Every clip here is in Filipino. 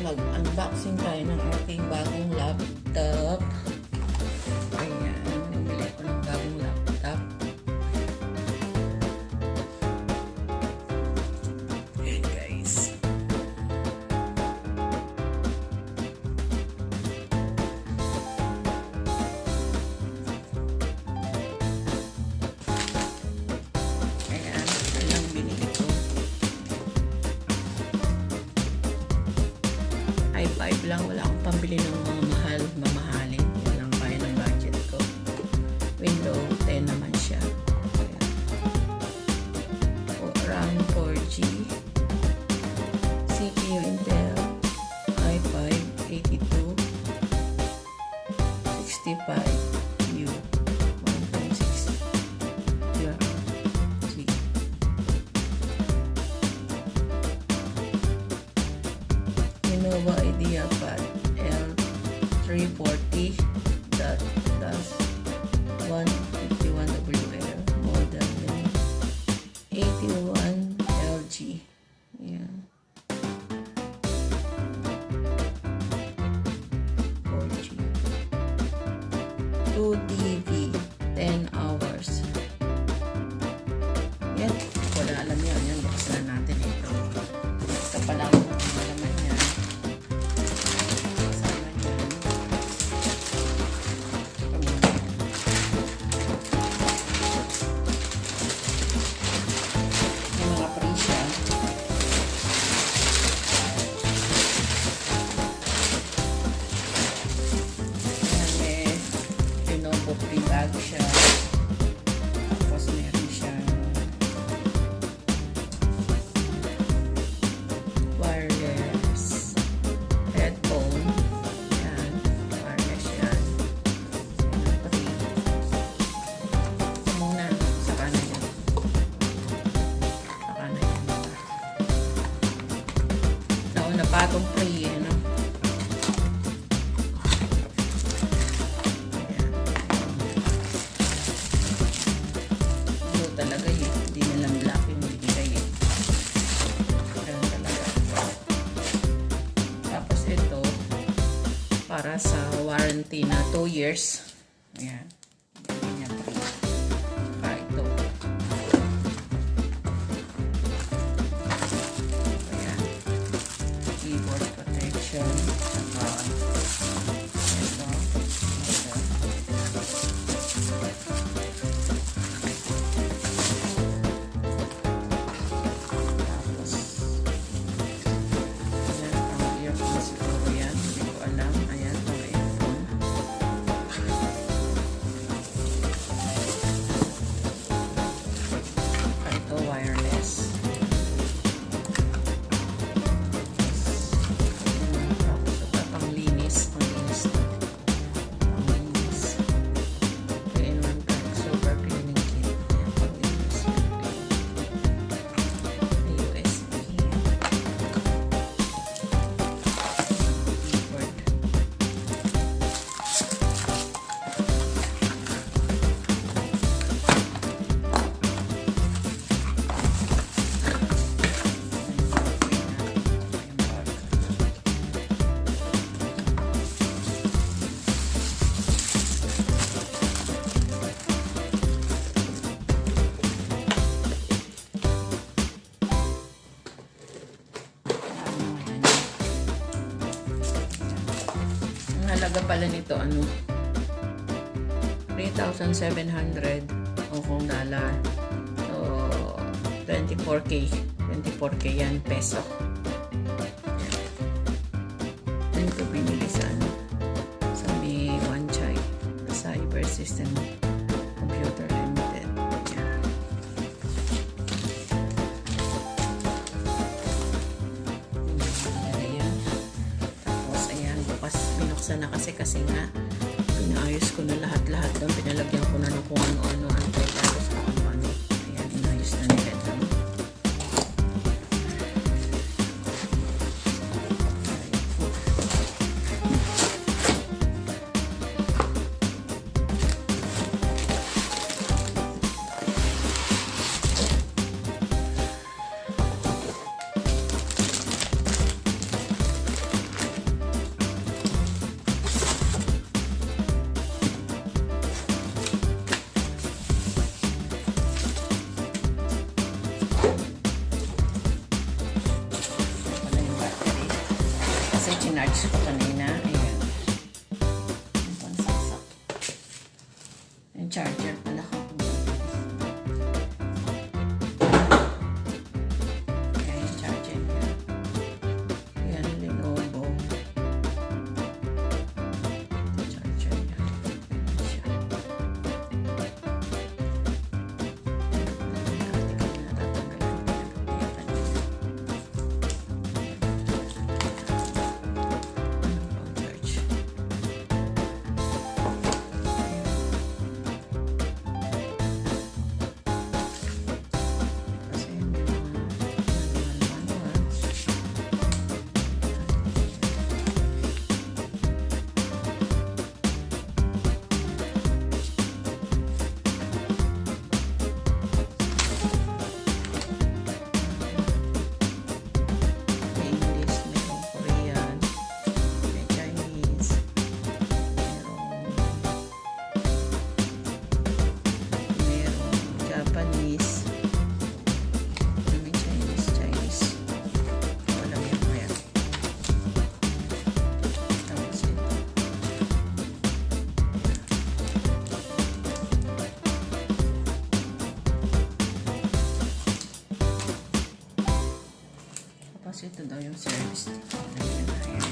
mag-unboxing tayo ng ating bagong laptop. Ayan, namili ko ng bagong laptop. Ayan guys. Ayan, ilang binili ko. High five lang, wala akong pambili ng mga mamahalin. Yan lang kaya ng budget ko. Windows 10 naman siya. Ayan. RAM 4G. CPU Intel i5 8265U 1.6 G. Lenovo IdeaPad L340.151WL model 81LG. Ayan. 4G. 2DV 10 hours. Yan. Wala alam yan. Yan. Buksan na natin ito. Ito pa lang ang laman yan. Sama dyan. Yung mga presya. Ayan, may Lenovo free bag siya. Tapos meron siya wireless headphone. Yan, wireless yan. Yan, free. Ito muna, saka na yan. Saka na yan. Nauna pa itong free, ano? Ayan. Blue talaga yun. Hindi nilang black yung bibigay eh. Ganun talaga. Tapos ito, para sa warranty na 2 years. Ayan. Ganyan free. Saka ito. Ayan. Keyboard protection. Saka ito. Tapos ayan, ang earphone siguro yan. Hindi ko alam. Ayan, ang earphone. Saka ito, wireless. Tapos ito, panglinis. Panglinis to. Panglinis. 3-in-1 pack. Super cleaning kit. Ayan, panglinis yan. May USB. Keyboard. Ang halaga pala nito, ano, 3,700 Hong Kong dollar. So, 24K. 24K yan, peso. Yan ko binili sa, ano, sa may One Chai, Cyber System Computer Limited. Yan. Ayan. Tapos, ayan, bukas binuksan na kasi nga pinaayos ko na lahat-lahat doon. Pinalagyan ko na ng kung ano-ano. Tapos kung ano-ano. Ayan, inayos na nila ito. Yung charger pala ko. Ayan yung charger niya. Ayan yung Lenovo. Yung charger niya. Ayan siya. Tapos ito daw yung service dito. Ayan, ayan.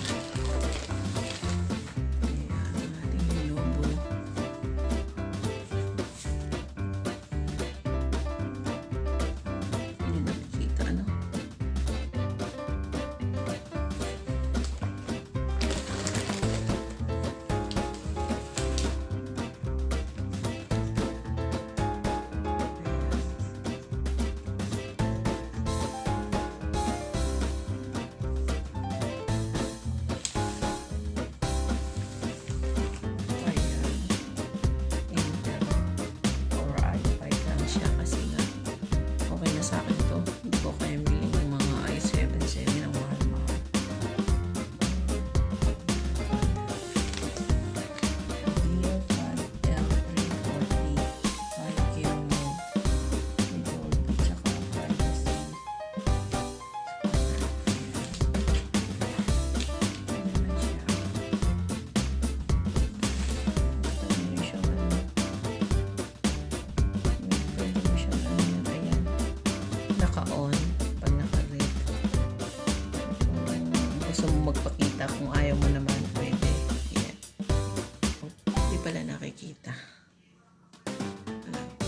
Ayan, ang ating Lenovo. Hindi nakikita, ano? Naka-on pag naka-red. Kung gusto mo magpakita, kung ayaw mo naman, pwede. Ayan. Hindi pala nakikita.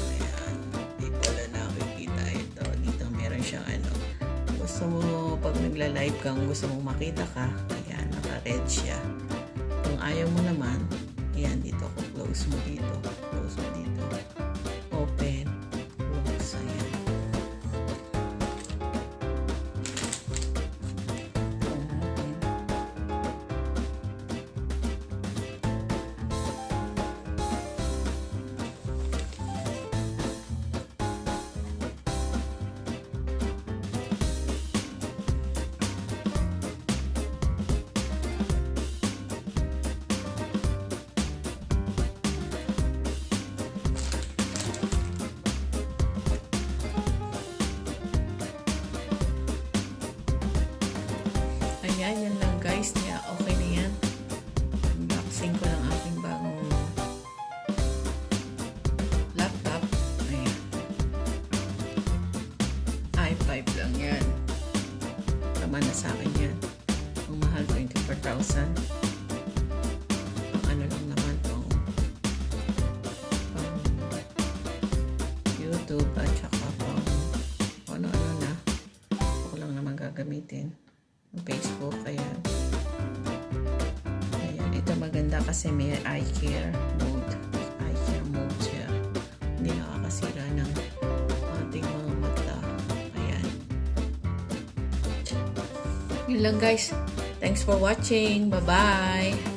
Ayan. Hindi pala nakikita ito. Dito meron siyang ano. Gusto mo, pag nagla-live kang gusto mong makita ka, ayan, naka-red siya. Kung ayaw mo naman, ayan, dito ko close mo dito. Close mo dito. Open. Close. Ayan. Ayan, yan lang guys. Yeah, okay na yan. Unboxing ko lang aking bagong laptop. Ayan. i5 lang yan. Tama na sa akin yan. Ang mahal, 24,000. Ano lang naman tong pang YouTube at saka pang ano-ano na. Ako lang naman gagamitin. Facebook, ayan. Ayan, ito maganda kasi may eye care mode. Eye care mode siya. Hindi nakakasira ng ating mga mata. Ayan. Yun lang guys. Thanks for watching. Bye-bye.